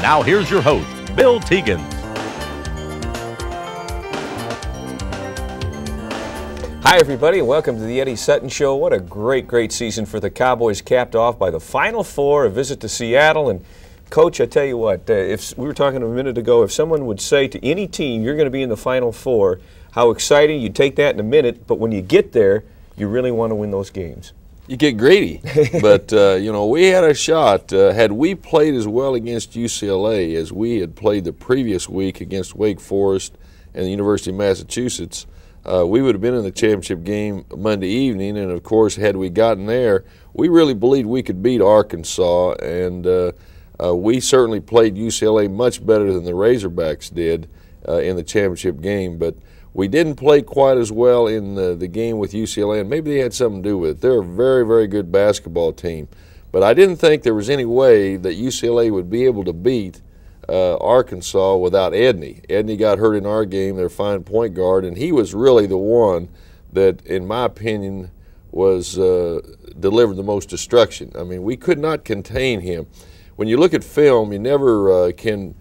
Now here's your host, Bill Teegins. Hi everybody, and welcome to the Eddie Sutton Show. What a great season for the Cowboys, capped off by the Final Four, a visit to Seattle. And Coach, I tell you what, if we were talking a minute ago, if someone would say to any team, you're going to be in the Final Four, how exciting, you'd take that in a minute, but when you get there, you really want to win those games. You get greedy, but you know, we had a shot. Had we played as well against UCLA as we had played the previous week against Wake Forest and the University of Massachusetts, we would have been in the championship game Monday evening. And of course, had we gotten there, we really believed we could beat Arkansas, and we certainly played UCLA much better than the Razorbacks did in the championship game. But we didn't play quite as well in the game with UCLA, and maybe they had something to do with it. They're a very good basketball team. But I didn't think there was any way that UCLA would be able to beat Arkansas without Edney. Edney got hurt in our game, their fine point guard, and he was really the one that, in my opinion, was delivered the most destruction. I mean, we could not contain him. When you look at film, you never can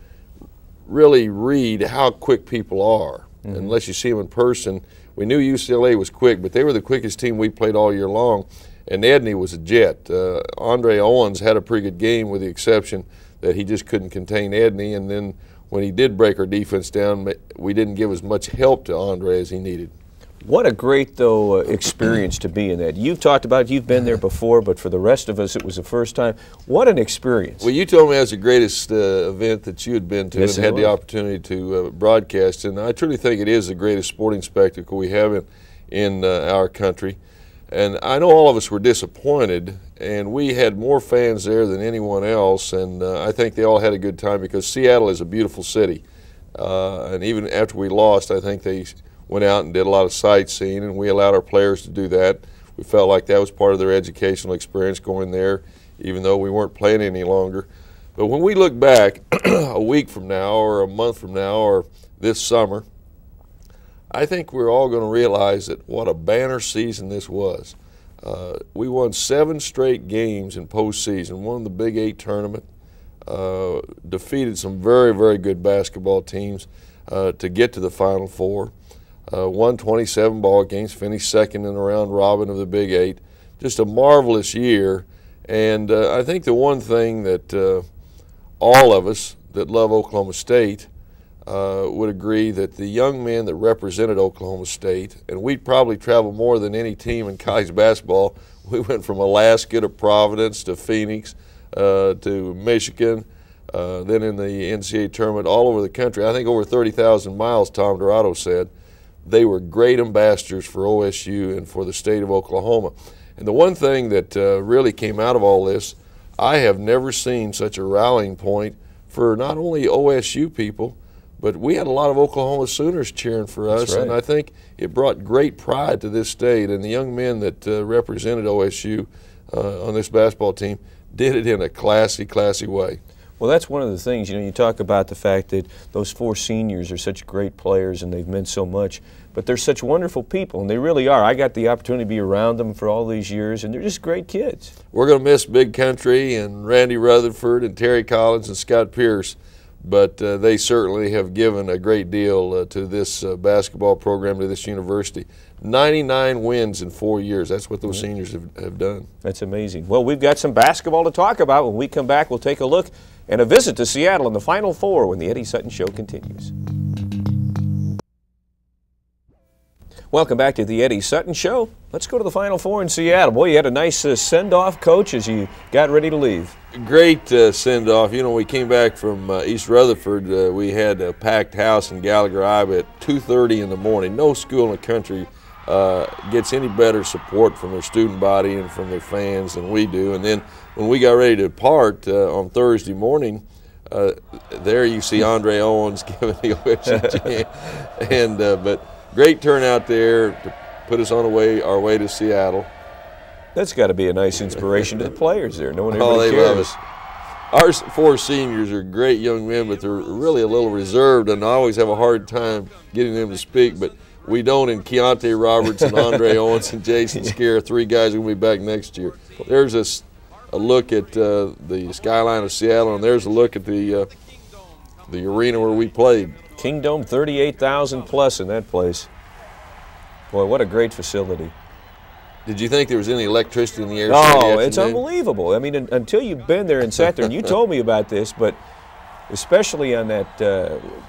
really read how quick people are. Unless you see them in person. We knew UCLA was quick, but they were the quickest team we played all year long, and Edney was a jet. Andre Owens had a pretty good game, with the exception that he just couldn't contain Edney, and then when he did break our defense down, we didn't give as much help to Andre as he needed. What a great, though, experience to be in that. You've talked about it, you've been there before, but for the rest of us, it was the first time. What an experience. Well, you told me that was the greatest event that you had been to, and had the opportunity to broadcast, and I truly think it is the greatest sporting spectacle we have in our country. And I know all of us were disappointed, and we had more fans there than anyone else, and I think they all had a good time, because Seattle is a beautiful city. And even after we lost, I think they went out and did a lot of sightseeing, and we allowed our players to do that. We felt like that was part of their educational experience going there, even though we weren't playing any longer. But when we look back a week from now, or a month from now, or this summer, I think we're all going to realize that what a banner season this was. We won 7 straight games in postseason, won the Big 8 tournament, defeated some very good basketball teams to get to the Final Four. Won 27 ball games, finished second in the round robin of the Big 8. Just a marvelous year, and I think the one thing that all of us that love Oklahoma State would agree, that the young men that represented Oklahoma State, and we probably traveled more than any team in college basketball. We went from Alaska to Providence to Phoenix to Michigan, then in the NCAA tournament all over the country. I think over 30,000 miles, Tom Dirato said. They were great ambassadors for OSU and for the state of Oklahoma. And the one thing that really came out of all this, I have never seen such a rallying point for not only OSU people, but we had a lot of Oklahoma Sooners cheering for us. And I think it brought great pride to this state. And the young men that represented OSU on this basketball team did it in a classy way. Well, that's one of the things, you know, you talk about the fact that those 4 seniors are such great players and they've meant so much, but they're such wonderful people, and they really are. I got the opportunity to be around them for all these years, and they're just great kids. We're going to miss Big Country and Randy Rutherford and Terry Collins and Scott Pierce, but they certainly have given a great deal to this basketball program, to this university. 99 wins in 4 years. That's what those seniors have done. That's amazing. Well, we've got some basketball to talk about. When we come back, we'll take a look and a visit to Seattle in the Final Four when the Eddie Sutton Show continues. Welcome back to the Eddie Sutton Show. Let's go to the Final Four in Seattle. Boy, you had a nice send-off, Coach, as you got ready to leave. Great send-off. You know, we came back from East Rutherford. We had a packed house in Gallagher Iba at 2:30 in the morning. No school in the country gets any better support from their student body and from their fans than we do. And then when we got ready to depart on Thursday morning, there you see Andre Owens giving the OSU chant. And but great turnout there to put us on our way to Seattle. That's got to be a nice inspiration to the players there. No one cares. Love us. Our 4 seniors are great young men, but they're really a little reserved, and I always have a hard time getting them to speak. But we don't in Keontae Roberts and Andre Owens and Jason Scare, 3 guys who will be back next year. There's a look at the skyline of Seattle, and there's a look at the the arena where we played. Kingdome, 38,000 plus in that place. Boy, what a great facility. Did you think there was any electricity in the air? Oh, it's unbelievable. I mean, until you've been there and sat there, and you told me about this, but especially on that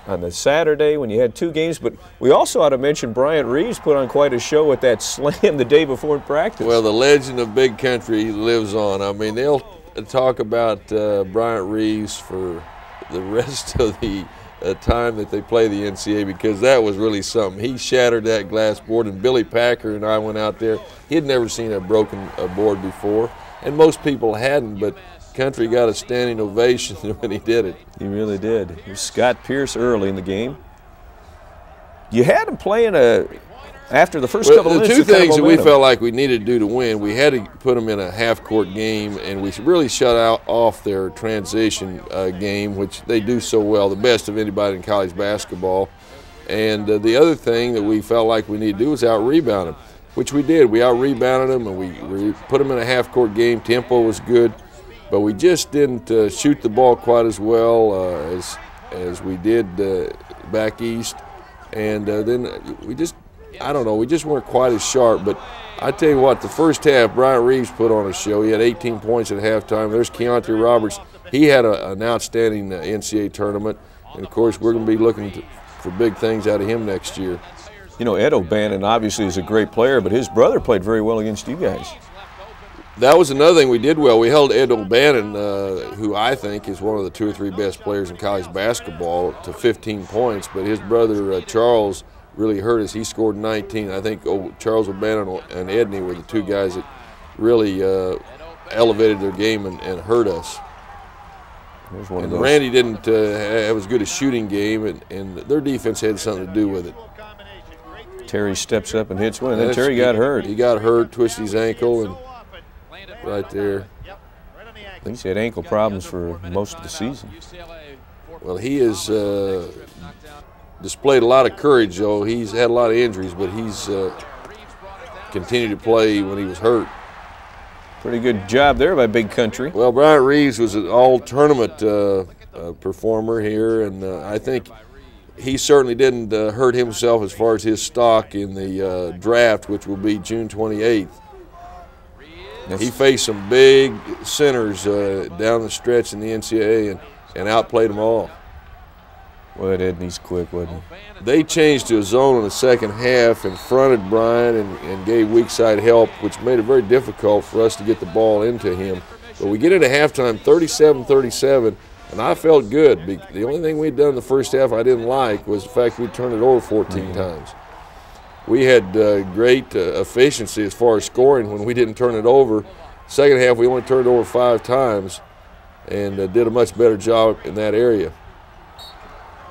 on the Saturday when you had 2 games. But we also ought to mention Bryant Reeves put on quite a show with that slam the day before practice. Well, the legend of Big Country lives on. I mean, they'll talk about Bryant Reeves for the rest of the time that they play the NCAA, because that was really something. He shattered that glass board, and Billy Packer and I went out there. He had never seen a broken board before, and most people hadn't, but Country got a standing ovation when he did it. He really did. It was Scott Pierce early in the game. You had him playing after the first couple of minutes. The 2 things that we felt like we needed to do to win, we had to put them in a half-court game, and we really shut off their transition game, which they do so well, the best of anybody in college basketball. And the other thing that we felt like we needed to do was out-rebound them, which we did. We out-rebounded them, and we put them in a half-court game. Tempo was good, but we just didn't shoot the ball quite as well as we did back east. And then we just, I don't know, we just weren't quite as sharp. But I tell you what, the first half, Bryant Reeves put on a show. He had 18 points at halftime. There's Keontae Roberts. He had an outstanding NCAA tournament. And, of course, we're going to be looking for big things out of him next year. You know, Ed O'Bannon obviously is a great player, but his brother played very well against you guys. That was another thing we did well. We held Ed O'Bannon, who I think is one of the 2 or 3 best players in college basketball, to 15 points. But his brother Charles really hurt us. He scored 19. I think Charles O'Bannon and Edney were the 2 guys that really elevated their game and hurt us. And Randy didn't have as good a shooting game, and their defense had something to do with it. Terry steps up and hits one, and then Terry got hurt. He got hurt, twisted his ankle, and right there. I think he's had ankle problems for most of the season. Well, he has displayed a lot of courage, though. He's had a lot of injuries, but he's continued to play when he was hurt. Pretty good job there by Big Country. Well, Bryant Reeves was an all-tournament performer here, and I think he certainly didn't hurt himself as far as his stock in the draft, which will be June 28th. He faced some big centers down the stretch in the NCAA and outplayed them all. Well, Edney's quick, wasn't he? They changed to a zone in the second half and fronted Brian and gave weak side help, which made it very difficult for us to get the ball into him. But we get into halftime 37-37, and I felt good. The only thing we'd done in the first half I didn't like was the fact we turned it over 14 times. We had great efficiency as far as scoring when we didn't turn it over. Second half, we only turned it over 5 times and did a much better job in that area.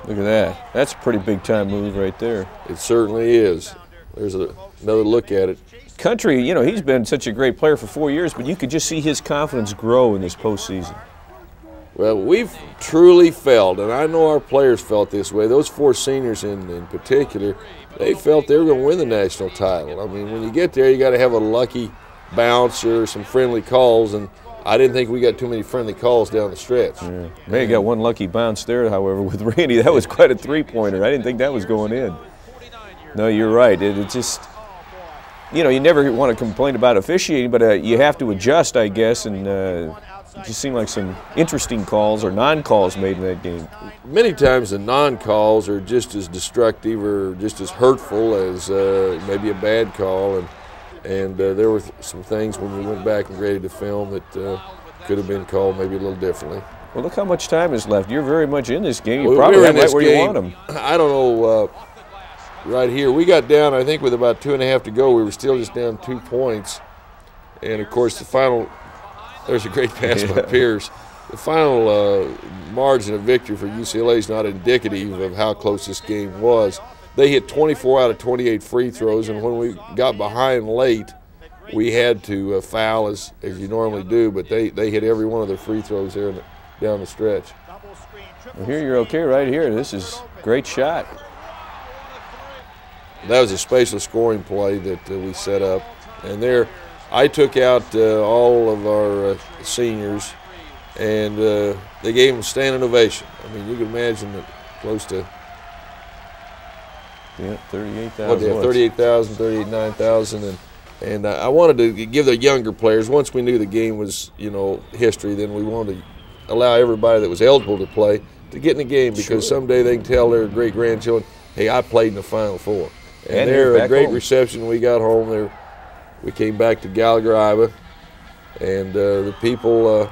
Look at that. That's a pretty big-time move right there. It certainly is. There's another look at it. Country, you know, he's been such a great player for 4 years, but you could just see his confidence grow in this postseason. Well, we've truly felt, and I know our players felt this way, those 4 seniors in particular, they felt they were going to win the national title. I mean, when you get there, you got to have a lucky bounce or some friendly calls, and I didn't think we got too many friendly calls down the stretch. Yeah. May have got one lucky bounce there, however, with Randy. That was quite a three-pointer. I didn't think that was going in. No, you're right. It just, you know, you never want to complain about officiating, but you have to adjust, I guess, and it just seemed like some interesting calls or non-calls made in that game. Many times the non-calls are just as destructive or just as hurtful as maybe a bad call, and there were some things when we went back and graded the film that could have been called maybe a little differently. Well, look how much time is left. You're very much in this game. You probably have right where you want them. I don't know. Right here, we got down, I think, with about 2.5 to go. We were still just down 2 points. And, of course, the final, there's a great pass by Pierce. The final margin of victory for UCLA is not indicative of how close this game was. They hit 24 out of 28 free throws, and when we got behind late, we had to foul as you normally do, but they hit every one of their free throws there down the stretch. Well, here you're okay right here. This is a great shot. That was a spatial scoring play that we set up. And there, I took out all of our seniors and they gave him a standing ovation. I mean, you can imagine that close to 38,000. 38,000, 39,000, and I wanted to give the younger players. Once we knew the game was, history, then we wanted to allow everybody that was eligible to play to get in the game, because someday they can tell their great grandchildren, "Hey, I played in the Final Four." And they're a great reception. We got home. We came back to Gallagher, Iowa, and the people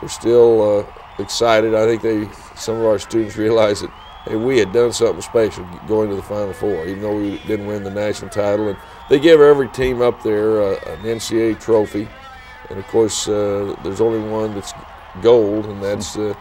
were still excited. I think some of our students realized that, hey, we had done something special going to the Final Four, even though we didn't win the national title. And they give every team up there an NCAA trophy, and of course there's only one that's gold, and that's the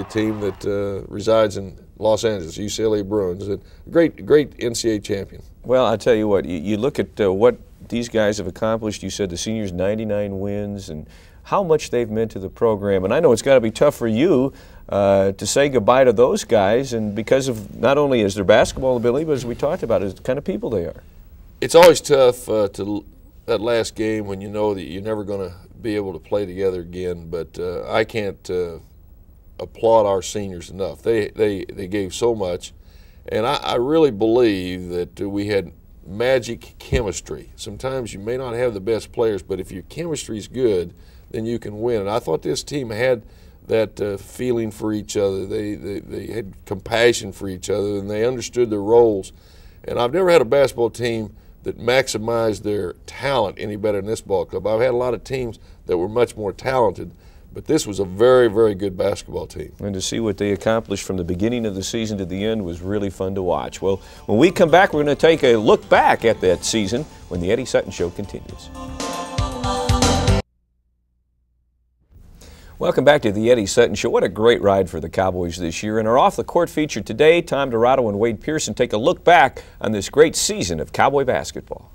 team that resides in Los Angeles, UCLA Bruins, a great NCAA champion. Well, I tell you what, you look at what these guys have accomplished. You said the seniors 99 wins, and how much they've meant to the program. And I know it's got to be tough for you to say goodbye to those guys, and because of not only is their basketball ability, but as we talked about, is the kind of people they are. It's always tough that last game when you know that you're never going to be able to play together again. But I can't applaud our seniors enough. They gave so much, and I really believe that we had magic chemistry. Sometimes you may not have the best players, but if your chemistry is good, then you can win. And I thought this team had that feeling for each other. They had compassion for each other, and they understood their roles. And I've never had a basketball team that maximized their talent any better than this ball club. I've had a lot of teams that were much more talented, but this was a very, very good basketball team. And to see what they accomplished from the beginning of the season to the end was really fun to watch. Well, when we come back, we're going to take a look back at that season when the Eddie Sutton Show continues. Welcome back to the Eddie Sutton Show. What a great ride for the Cowboys this year. And our off-the-court feature today, Tom Dirato and Wade Pearson take a look back on this great season of Cowboy basketball.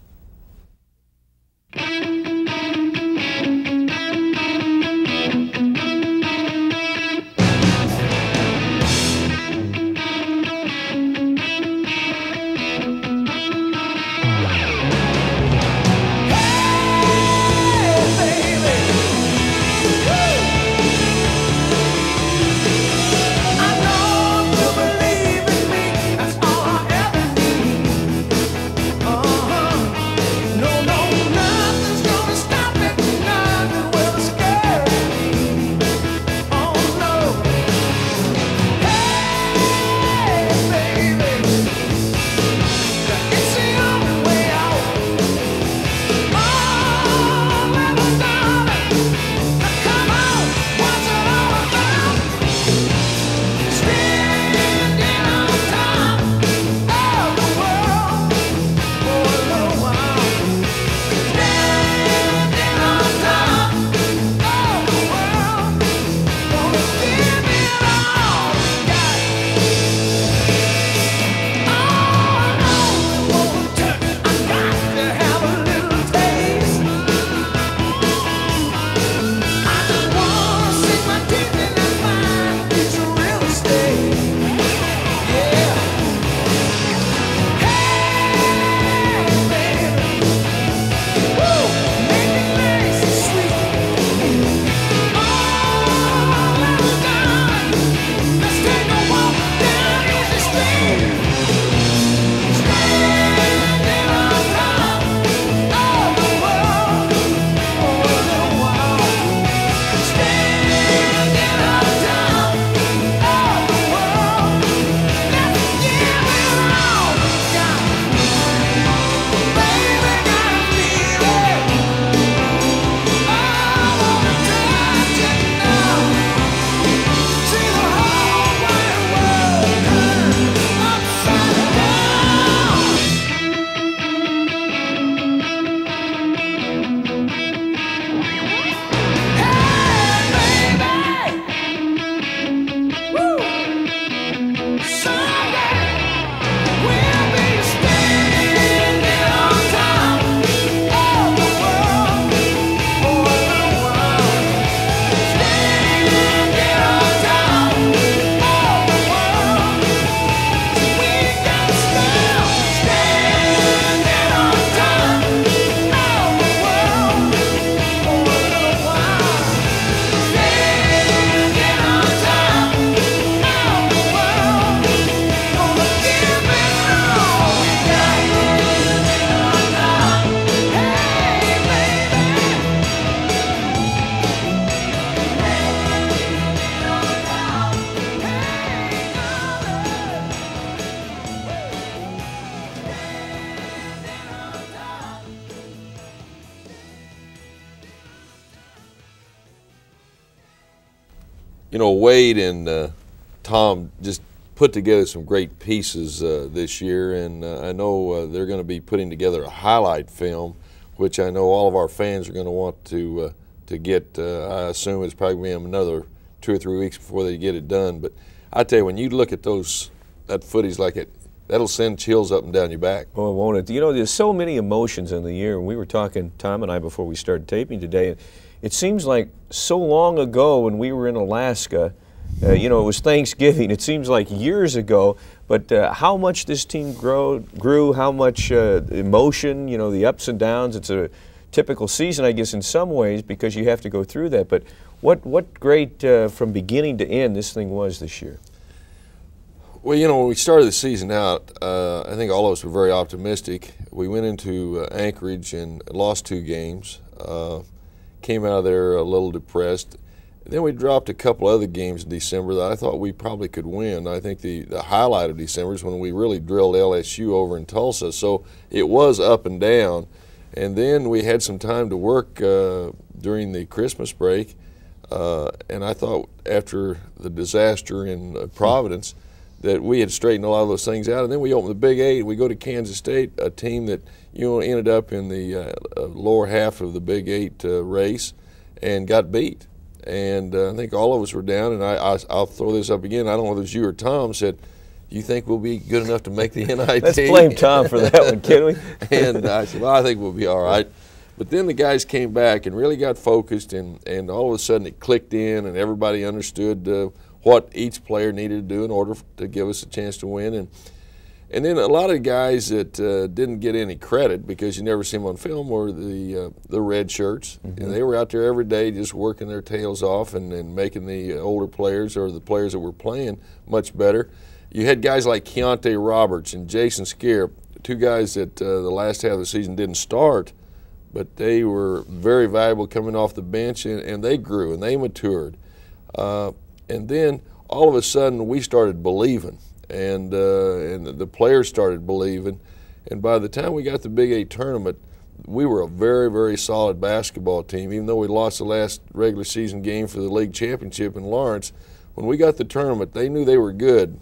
you know, Wade and Tom just put together some great pieces this year, and I know they're going to be putting together a highlight film, which I know all of our fans are going to want to get. I assume it's probably going to be another 2 or 3 weeks before they get it done. But I tell you, when you look at that footage like it, that'll send chills up and down your back. Oh, won't it? You know, there's so many emotions in the year. We were talking, Tom and I, before we started taping today, and it seems like so long ago when we were in Alaska. You know, it was Thanksgiving. It seems like years ago, but how much this team grew, how much emotion, you know, the ups and downs. It's a typical season, I guess, in some ways, because you have to go through that. But what great, from beginning to end, this thing was this year. Well, you know, when we started the season out, I think all of us were very optimistic. We went into Anchorage and lost 2 games, came out of there a little depressed. Then we dropped a couple other games in December that I thought we probably could win. I think the highlight of December is when we really drilled LSU over in Tulsa. So it was up and down. And then we had some time to work during the Christmas break. And I thought after the disaster in Providence that we had straightened a lot of those things out. And then we opened the Big 8. We go to Kansas State, a team that, you know, ended up in the lower half of the Big 8 race and got beat. And I think all of us were down, and I'll throw this up again. I don't know if it was you or Tom said, do you think we'll be good enough to make the NIT? Let's blame Tom for that one, can we? And I said, well, I think we'll be all right. But then the guys came back and really got focused, and all of a sudden it clicked in, and everybody understood what each player needed to do in order to give us a chance to win. And then a lot of guys that didn't get any credit because you never see them on film were the red shirts. Mm-hmm. And they were out there every day just working their tails off and making the older players or the players that were playing much better. You had guys like Keontae Roberts and Jason Skier, 2 guys that the last half of the season didn't start, but they were very valuable coming off the bench, and they grew and they matured. And then all of a sudden we started believing. And the players started believing, and by the time we got the Big 8 tournament, we were a very, very solid basketball team. Even though we lost the last regular season game for the league championship in Lawrence, when we got the tournament, they knew they were good.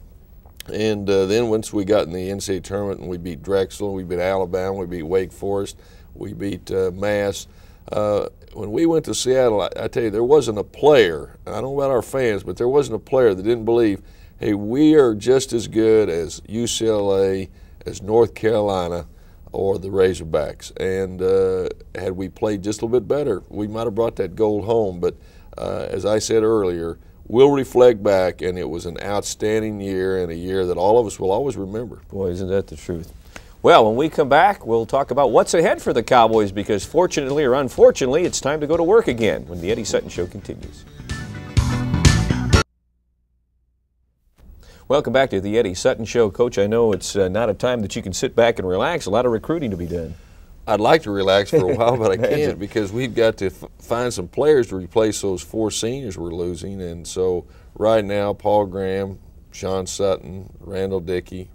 And then once we got in the NCAA tournament and we beat Drexel, we beat Alabama, we beat Wake Forest, we beat Mass. When we went to Seattle, I tell you, there wasn't a player, I don't know about our fans, but there wasn't a player that didn't believe, hey, we are just as good as UCLA, as North Carolina, or the Razorbacks. And had we played just a little bit better, we might have brought that gold home. But as I said earlier, we'll reflect back, and it was an outstanding year and a year that all of us will always remember. Boy, isn't that the truth. Well, when we come back, we'll talk about what's ahead for the Cowboys because fortunately or unfortunately, it's time to go to work again when the Eddie Sutton Show continues. Welcome back to the Eddie Sutton Show. Coach, I know it's not a time that you can sit back and relax. A lot of recruiting to be done. I'd like to relax for a while, but I can't because we've got to find some players to replace those 4 seniors we're losing. And so right now, Paul Graham, Sean Sutton, Randall Dickey,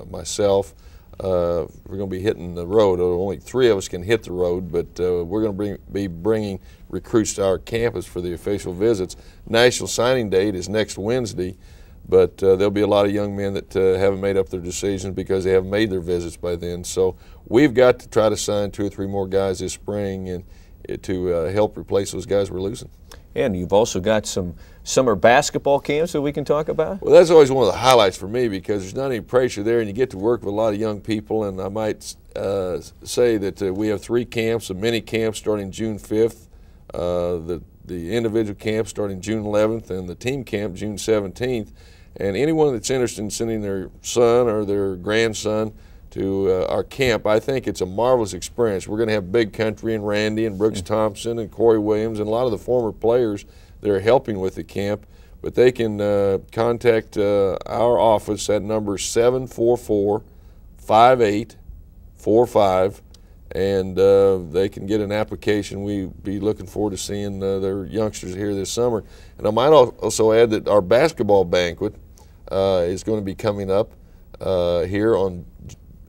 myself, we're going to be hitting the road. Only 3 of us can hit the road, but we're going to be bringing recruits to our campus for the official visits. National signing date is next Wednesday. But there'll be a lot of young men that haven't made up their decisions because they haven't made their visits by then. So we've got to try to sign 2 or 3 more guys this spring and to help replace those guys we're losing. And you've also got some summer basketball camps that we can talk about? Well, that's always one of the highlights for me because there's not any pressure there and you get to work with a lot of young people. And I might say that we have 3 camps, a mini camp starting June 5th, the individual camp starting June 11th, and the team camp June 17th. And anyone that's interested in sending their son or their grandson to our camp, I think it's a marvelous experience. We're going to have Big Country and Randy and Brooks Thompson and Corey Williams and a lot of the former players that are helping with the camp. But they can contact our office at number 744-5845, and they can get an application. We'll be looking forward to seeing their youngsters here this summer. And I might also add that our basketball banquet is going to be coming up here on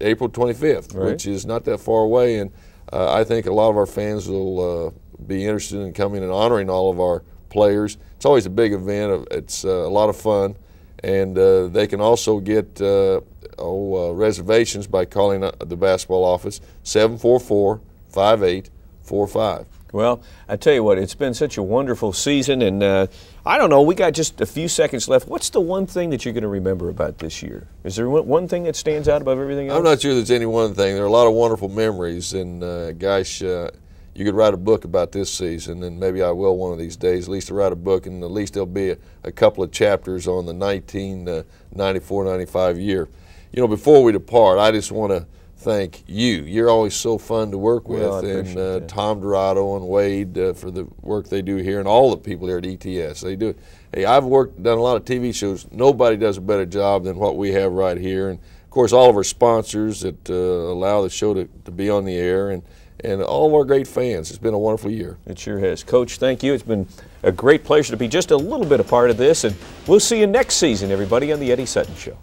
April 25th, right, which is not that far away. And I think a lot of our fans will be interested in coming and honoring all of our players. It's always a big event. It's a lot of fun, and they can also get reservations by calling the basketball office 744-5845. Well, I tell you what, it's been such a wonderful season, and I don't know, we got just a few seconds left. What's the one thing that you're going to remember about this year? Is there one thing that stands out above everything else? I'm not sure there's any one thing. There are a lot of wonderful memories, and gosh, you could write a book about this season, and maybe I will one of these days, at least to write a book, and at least there'll be a couple of chapters on the 1994-95 year. You know, before we depart, I just want to thank you. You're always so fun to work with, and Tom Dirato and Wade for the work they do here, and all the people here at ETS. They do it. Hey, I've done a lot of TV shows. Nobody does a better job than what we have right here, and of course all of our sponsors that allow the show to be on the air, and all of our great fans. It's been a wonderful year. It sure has. Coach, thank you. It's been a great pleasure to be just a little bit a part of this, and we'll see you next season, everybody, on the Eddie Sutton Show.